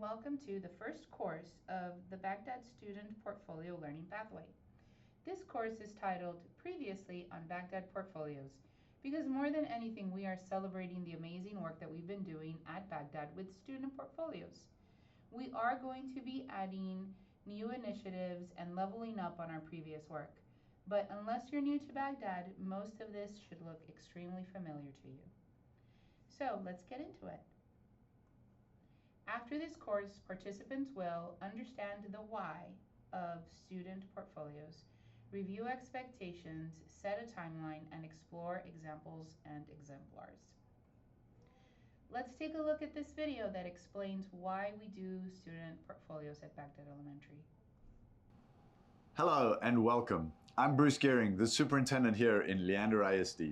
and welcome to the first course of the Baghdad Student Portfolio Learning Pathway. This course is titled Previously on Baghdad Portfolios because more than anything we are celebrating the amazing work that we've been doing at Baghdad with student portfolios. We are going to be adding new initiatives and leveling up on our previous work. But unless you're new to Baghdad, most of this should look extremely familiar to you. So let's get into it. After this course, participants will understand the why of student portfolios, review expectations, set a timeline, and explore examples and exemplars. Let's take a look at this video that explains why we do student portfolios at Baghdad Elementary. Hello and welcome. I'm Bruce Gehring, the superintendent here in Leander ISD.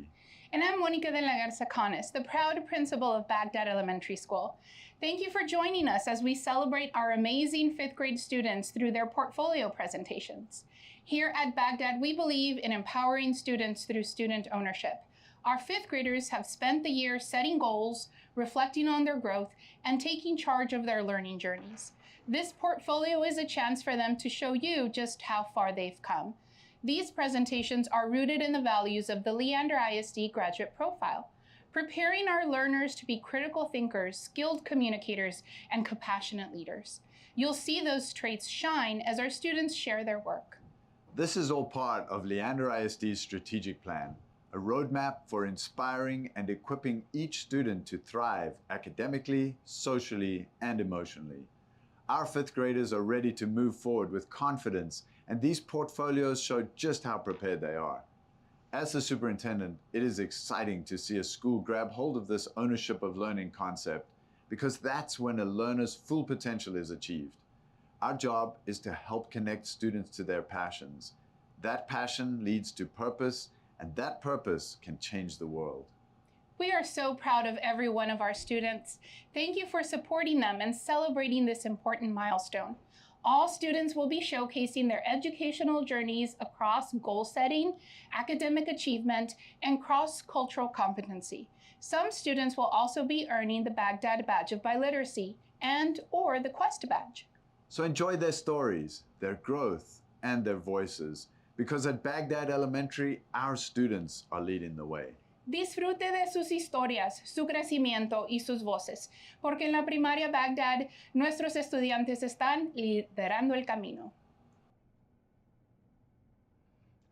And I'm Monica Delagarza-conness, the proud principal of Baghdad Elementary School. Thank you for joining us as we celebrate our amazing fifth grade students through their portfolio presentations. Here at Baghdad, we believe in empowering students through student ownership. Our fifth graders have spent the year setting goals, reflecting on their growth, and taking charge of their learning journeys. This portfolio is a chance for them to show you just how far they've come. These presentations are rooted in the values of the Leander ISD graduate profile, preparing our learners to be critical thinkers, skilled communicators, and compassionate leaders. You'll see those traits shine as our students share their work. This is all part of Leander ISD's strategic plan, a roadmap for inspiring and equipping each student to thrive academically, socially, and emotionally. Our fifth graders are ready to move forward with confidence, and these portfolios show just how prepared they are. As the superintendent, it is exciting to see a school grab hold of this ownership of learning concept, because that's when a learner's full potential is achieved. Our job is to help connect students to their passions. That passion leads to purpose, and that purpose can change the world. We are so proud of every one of our students. Thank you for supporting them and celebrating this important milestone. All students will be showcasing their educational journeys across goal setting, academic achievement, and cross-cultural competency. Some students will also be earning the Baghdad Badge of Biliteracy and/or the Quest Badge. So enjoy their stories, their growth, and their voices, because at Baghdad Elementary, our students are leading the way. Disfrute de sus historias, su crecimiento y sus voces, porque en la primaria Baghdad, nuestros estudiantes están liderando el camino.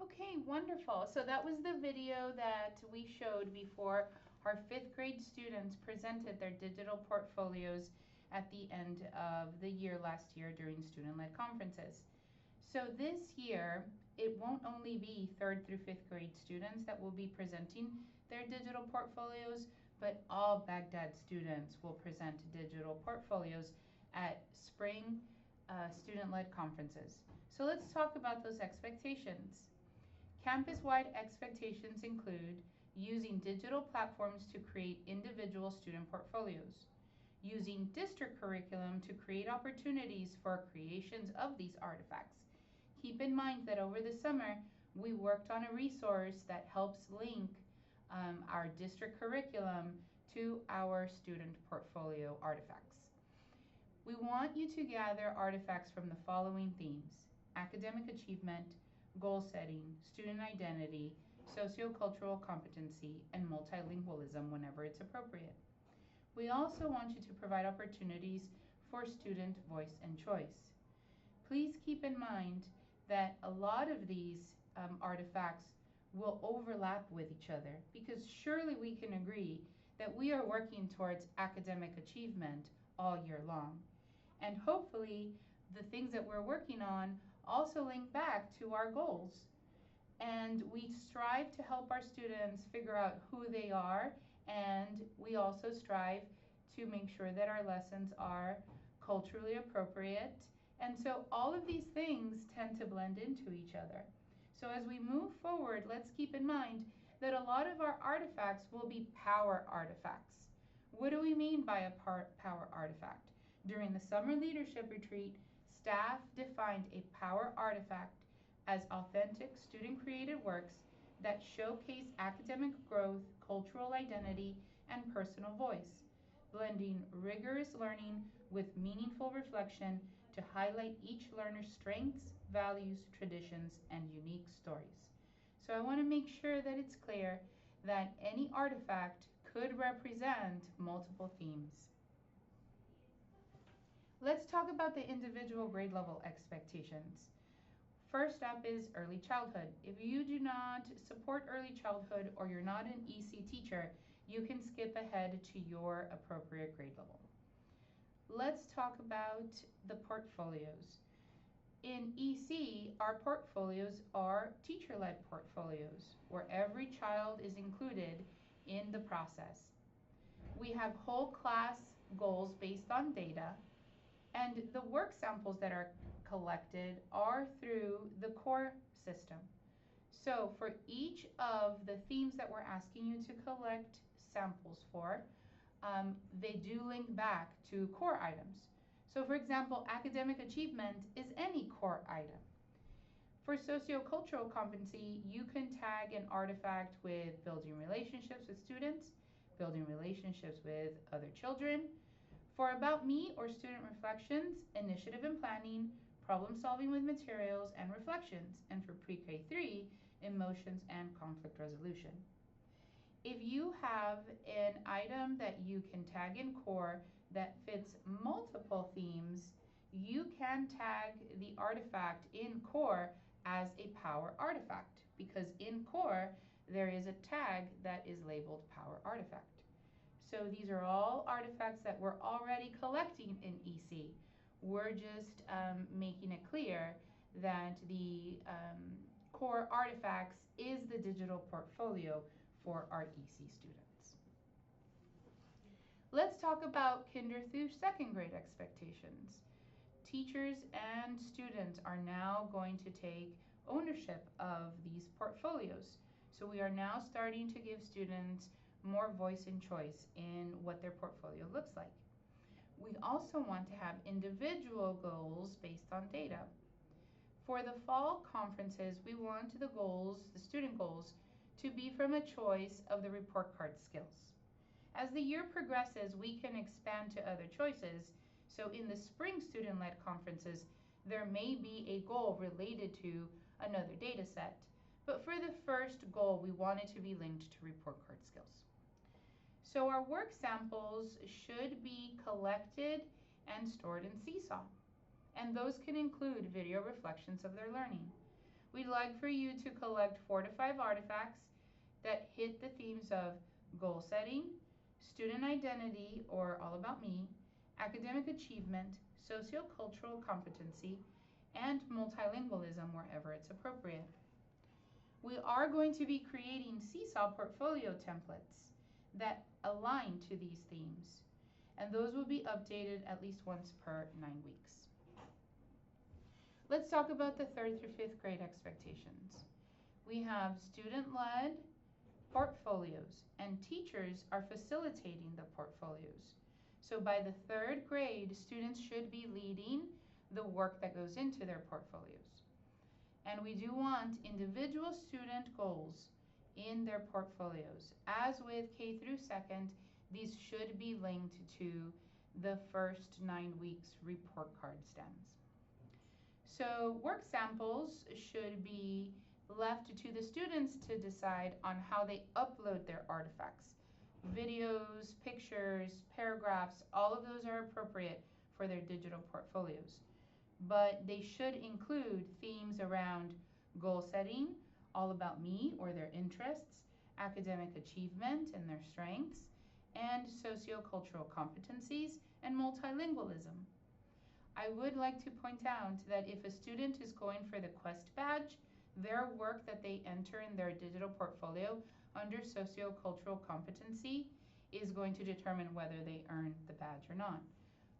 Okay, wonderful. So that was the video that we showed before our fifth grade students presented their digital portfolios at the end of the year last year during student-led conferences. So this year, it won't only be third through fifth grade students that will be presenting their digital portfolios, but all Baghdad students will present digital portfolios at spring student-led conferences. So let's talk about those expectations. Campus-wide expectations include using digital platforms to create individual student portfolios, using district curriculum to create opportunities for creations of these artifacts. Keep in mind that over the summer, we worked on a resource that helps link our district curriculum to our student portfolio artifacts. We want you to gather artifacts from the following themes: academic achievement, goal setting, student identity, sociocultural competency, and multilingualism whenever it's appropriate. We also want you to provide opportunities for student voice and choice. Please keep in mind that a lot of these artifacts will overlap with each other, because surely we can agree that we are working towards academic achievement all year long. And hopefully the things that we're working on also link back to our goals. And we strive to help our students figure out who they are, and we also strive to make sure that our lessons are culturally appropriate. And so all of these things tend to blend into each other. So as we move forward, let's keep in mind that a lot of our artifacts will be power artifacts. What do we mean by a power artifact? During the summer leadership retreat, staff defined a power artifact as authentic student-created works that showcase academic growth, cultural identity, and personal voice. blending rigorous learning with meaningful reflection to highlight each learner's strengths, values, traditions, and unique stories. So I want to make sure that it's clear that any artifact could represent multiple themes. Let's talk about the individual grade level expectations. First up is early childhood. If you do not support early childhood or you're not an EC teacher, you can skip ahead to your appropriate grade level. Let's talk about the portfolios. In EC, our portfolios are teacher-led portfolios where every child is included in the process. We have whole class goals based on data, and the work samples that are collected are through the core system. So for each of the themes that we're asking you to collect samples for, they do link back to core items. So for example, academic achievement is any core item. For sociocultural competency, you can tag an artifact with building relationships with students, building relationships with other children. For about me or student reflections, initiative and planning, problem solving with materials and reflections. And for pre-K3, emotions and conflict resolution. If you have an item that you can tag in core that fits multiple themes, you can tag the artifact in core as a power artifact, because in core there is a tag that is labeled power artifact. So these are all artifacts that we're already collecting in EC. We're just making it clear that the core artifacts is the digital portfolio for our EC students. Let's talk about kinder through second grade expectations. Teachers and students are now going to take ownership of these portfolios. So we are now starting to give students more voice and choice in what their portfolio looks like. We also want to have individual goals based on data. For the fall conferences, we want the goals, the student goals, to be from a choice of the report card skills. As the year progresses, we can expand to other choices. So in the spring student-led conferences, there may be a goal related to another data set. But for the first goal, we want it to be linked to report card skills. So our work samples should be collected and stored in Seesaw. And those can include video reflections of their learning. We'd like for you to collect 4 to 5 artifacts that hit the themes of goal setting, student identity or all about me, academic achievement, sociocultural competency, and multilingualism wherever it's appropriate. We are going to be creating Seesaw portfolio templates that align to these themes, and those will be updated at least once per 9 weeks. Let's talk about the 3rd through 5th grade expectations. We have student-led portfolios, and teachers are facilitating the portfolios. So by the 3rd grade, students should be leading the work that goes into their portfolios. And we do want individual student goals in their portfolios. As with K through 2nd, these should be linked to the first 9 weeks report card stems. So work samples should be left to the students to decide on how they upload their artifacts. Videos, pictures, paragraphs, all of those are appropriate for their digital portfolios. But they should include themes around goal setting, all about me or their interests, academic achievement and their strengths, and sociocultural competencies and multilingualism. I would like to point out that if a student is going for the Quest badge, their work that they enter in their digital portfolio under sociocultural competency is going to determine whether they earn the badge or not.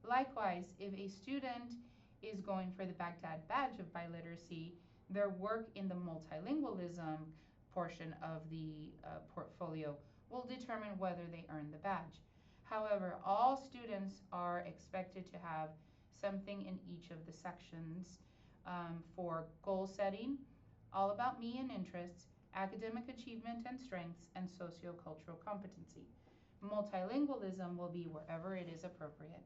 Likewise, if a student is going for the Bagdad badge of biliteracy, their work in the multilingualism portion of the portfolio will determine whether they earn the badge. However, all students are expected to have something in each of the sections for goal setting, all about me and interests, academic achievement and strengths, and sociocultural competency. Multilingualism will be wherever it is appropriate.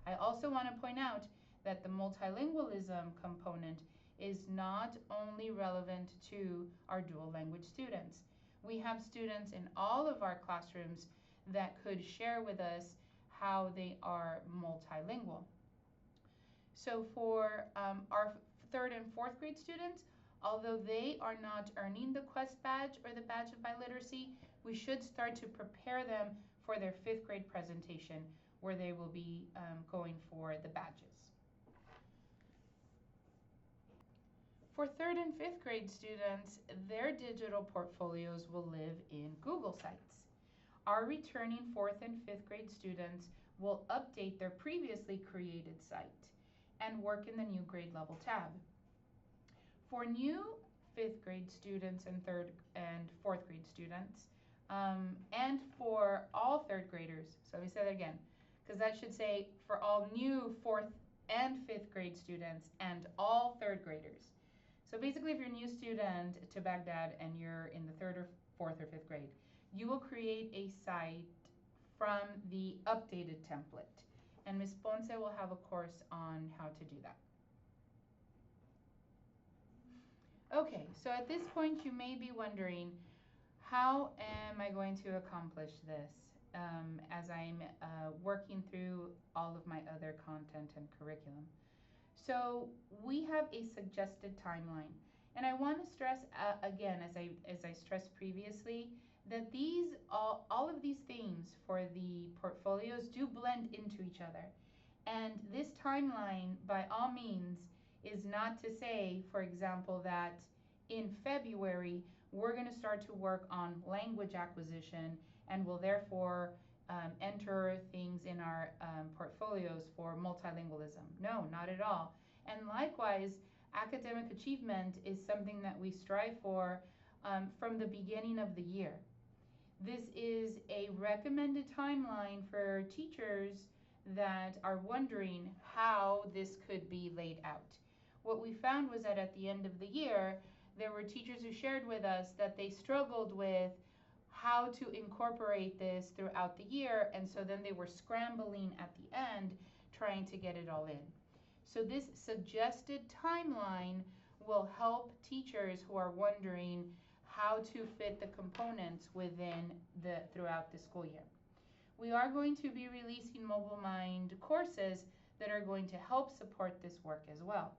I also want to point out that the multilingualism component is not only relevant to our dual language students. We have students in all of our classrooms that could share with us how they are multilingual. So for our third and fourth grade students, although they are not earning the Quest badge or the badge of biliteracy, we should start to prepare them for their fifth grade presentation where they will be going for the badges. For third and fifth grade students, their digital portfolios will live in Google Sites. Our returning fourth and fifth grade students will update their previously created site and work in the new grade level tab. For new fifth grade students and third and fourth grade students, and for all third graders, so let me say that again, because that should say for all new fourth and fifth grade students and all third graders. So basically, if you're a new student to Baghdad and you're in the third or fourth or fifth grade, you will create a site from the updated template. And Ms. Ponce will have a course on how to do that. Okay, so at this point you may be wondering, how am I going to accomplish this as I'm working through all of my other content and curriculum? So we have a suggested timeline, and I want to stress again, as I stressed previously, that all of these themes for the portfolios do blend into each other. And this timeline, by all means, is not to say, for example, that in February we're going to start to work on language acquisition and will therefore enter things in our portfolios for multilingualism. No, not at all. And likewise, academic achievement is something that we strive for from the beginning of the year. This is a recommended timeline for teachers that are wondering how this could be laid out. What we found was that at the end of the year, there were teachers who shared with us that they struggled with how to incorporate this throughout the year, and so then they were scrambling at the end trying to get it all in. So this suggested timeline will help teachers who are wondering how to fit the components throughout the school year. We are going to be releasing Mobile Mind courses that are going to help support this work as well.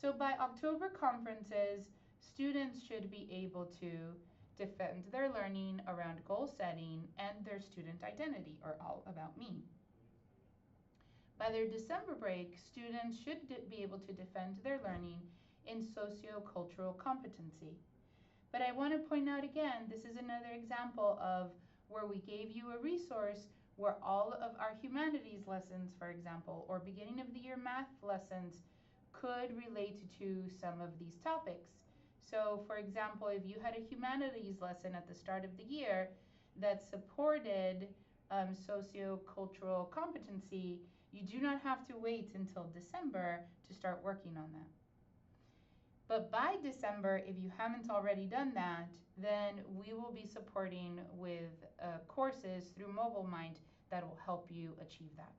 So by October conferences, students should be able to defend their learning around goal setting and their student identity, or all about me. By their December break, students should be able to defend their learning in socio-cultural competency. But I want to point out again, this is another example of where we gave you a resource where all of our humanities lessons, for example, or beginning of the year math lessons could relate to some of these topics. So for example, if you had a humanities lesson at the start of the year that supported socio-cultural competency, you do not have to wait until December to start working on that. But by December, if you haven't already done that, then we will be supporting with courses through Mobile Mind that will help you achieve that.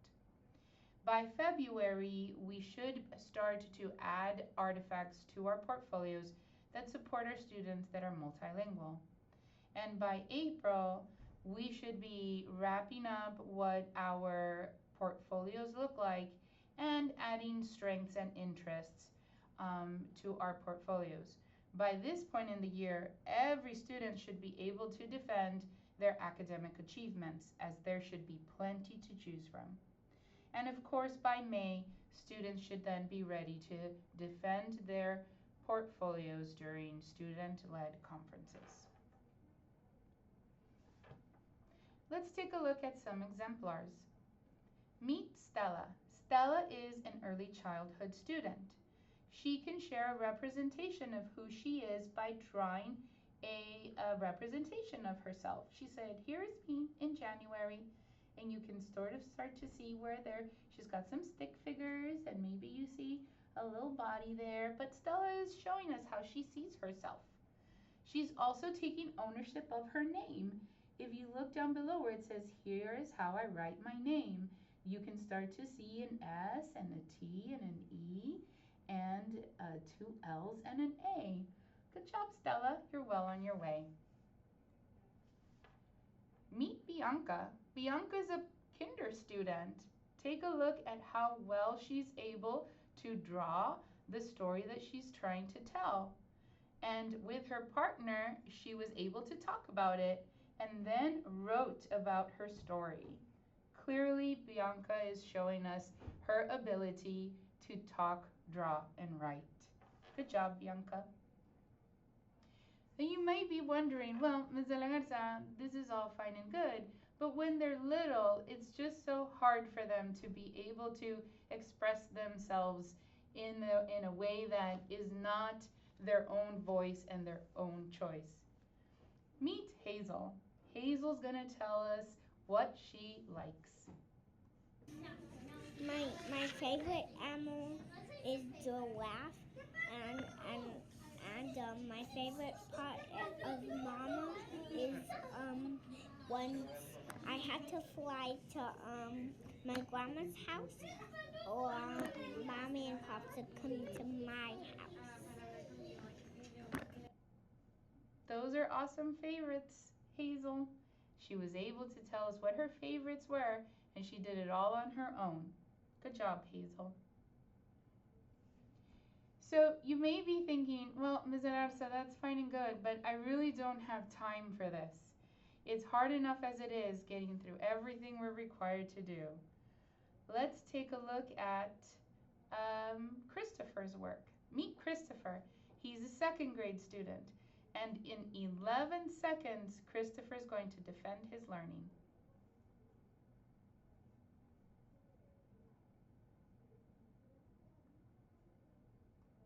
By February, we should start to add artifacts to our portfolios that support our students that are multilingual. And by April, we should be wrapping up what our portfolios look like and adding strengths and interests to our portfolios. By this point in the year, every student should be able to defend their academic achievements, as there should be plenty to choose from. And of course, by May, students should then be ready to defend their portfolios during student-led conferences. Let's take a look at some exemplars. Meet Stella. Stella is an early childhood student. She can share a representation of who she is by drawing a representation of herself. She said, here is me in January, and you can sort of start to see where she's got some stick figures, and maybe you see a little body there, but Stella is showing us how she sees herself. She's also taking ownership of her name, If you look down below where it says, here is how I write my name, you can start to see an S and a T and an E and two L's and an A. Good job, Stella. You're well on your way. Meet Bianca. Bianca is a kinder student. Take a look at how well she's able to draw the story that she's trying to tell. And with her partner, she was able to talk about it and then wrote about her story. Clearly, Bianca is showing us her ability to talk, draw, and write. Good job, Bianca. Now you might be wondering, well, Ms. Delagarza, this is all fine and good, but when they're little, it's just so hard for them to be able to express themselves in a way that is not their own voice and their own choice. Meet Hazel. Hazel's gonna tell us what she likes. My favorite animal is giraffe, and my favorite part of Mama is when I had to fly to my grandma's house, or Mommy and Pops would come to my house. Those are awesome favorites, Hazel. She was able to tell us what her favorites were, and she did it all on her own. Good job, Hazel. So you may be thinking, well, Ms. Arabsa, that's fine and good, but I really don't have time for this. It's hard enough as it is getting through everything we're required to do. Let's take a look at Christopher's work. Meet Christopher. He's a second grade student. And in 11 seconds, Christopher's going to defend his learning.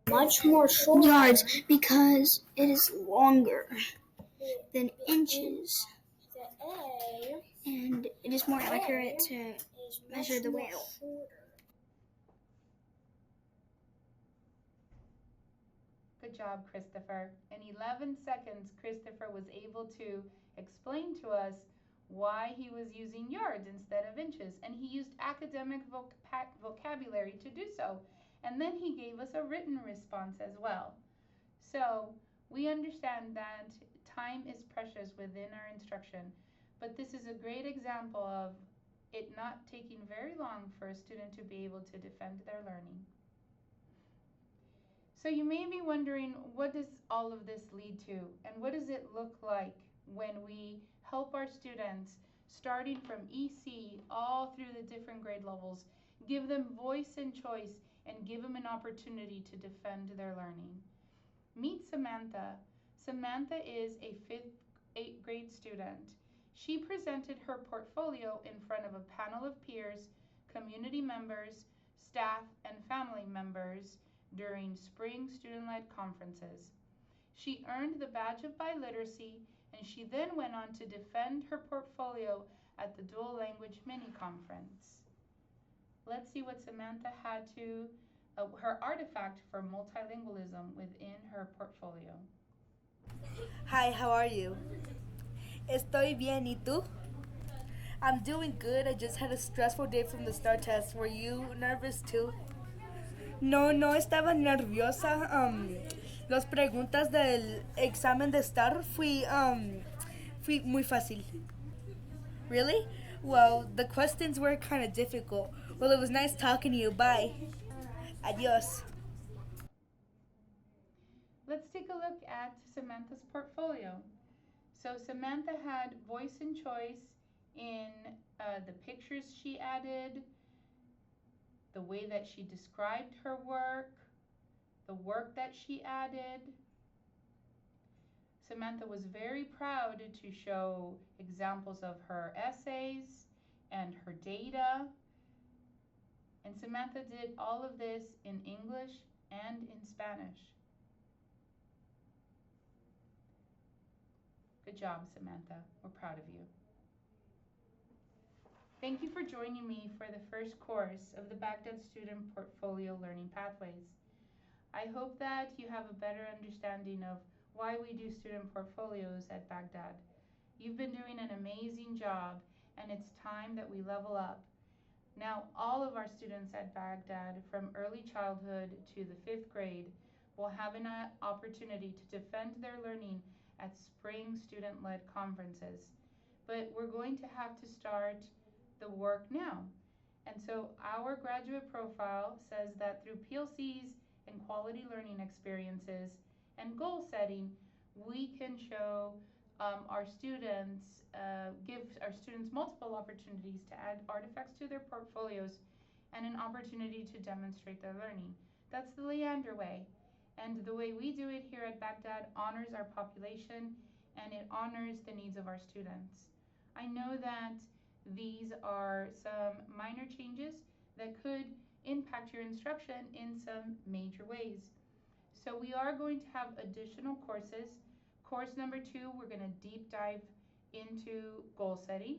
Much more short yards because it is longer than inches, and it is more accurate to measure the whale. Good job, Christopher. In 11 seconds, Christopher was able to explain to us why he was using yards instead of inches, and he used academic vocabulary to do so. And then he gave us a written response as well. So we understand that time is precious within our instruction, but this is a great example of it not taking very long for a student to be able to defend their learning. So you may be wondering, what does all of this lead to, and what does it look like when we help our students, starting from EC all through the different grade levels, give them voice and choice, and give them an opportunity to defend their learning. Meet Samantha. Samantha is a 8th grade student. She presented her portfolio in front of a panel of peers, community members, staff, and family members during spring student-led conferences. She earned the badge of biliteracy, and she then went on to defend her portfolio at the dual language mini conference. Let's see what Samantha had to, her artifact for multilingualism within her portfolio. Hi, how are you? Estoy bien, ¿y tú? I'm doing good. I just had a stressful day from the STAR test. Were you nervous too? No estaba nerviosa. Las preguntas del examen de STAR fui muy fácil. Really? Well, the questions were kind of difficult. Well, it was nice talking to you. Bye. Adios. Let's take a look at Samantha's portfolio. So Samantha had voice and choice in the pictures she added, the way that she described her work, the work that she added. Samantha was very proud to show examples of her essays and her data. And Samantha did all of this in English and in Spanish. Good job, Samantha. We're proud of you. Thank you for joining me for the first course of the Bagdad Student Portfolio Learning Pathways. I hope that you have a better understanding of why we do student portfolios at Bagdad. You've been doing an amazing job, and it's time that we level up. Now, all of our students at Bagdad, from early childhood to the 5th grade, will have an opportunity to defend their learning at spring student-led conferences. But we're going to have to start the work now. And so our graduate profile says that through PLCs and quality learning experiences and goal setting, we can show our students, give our students multiple opportunities to add artifacts to their portfolios and an opportunity to demonstrate their learning. That's the Leander way. And the way we do it here at Bagdad honors our population and it honors the needs of our students. I know that these are some minor changes that could impact your instruction in some major ways. So we are going to have additional courses. Course number 2, we're going to deep dive into goal setting.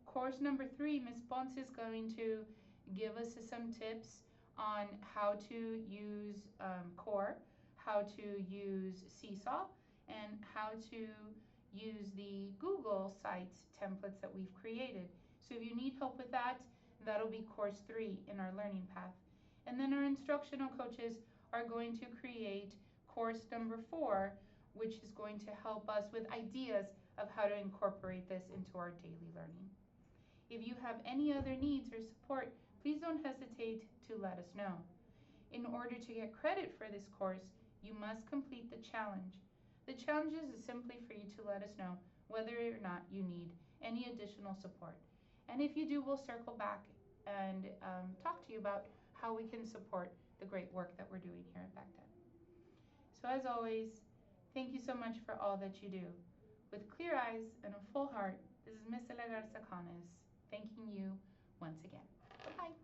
Course number 3, Ms. Ponce is going to give us some tips on how to use CORE, how to use Seesaw, and how to use the Google Sites templates that we've created. So if you need help with that, that'll be course 3 in our learning path. And then our instructional coaches are going to create course number 4, which is going to help us with ideas of how to incorporate this into our daily learning. If you have any other needs or support, please don't hesitate to let us know. In order to get credit for this course, you must complete the challenge. The challenge is simply for you to let us know whether or not you need any additional support. And if you do, we'll circle back and talk to you about how we can support the great work that we're doing here at Bagdad. So as always, thank you so much for all that you do. With clear eyes and a full heart, this is Miss Delagarza-conness thanking you once again. Bye-bye.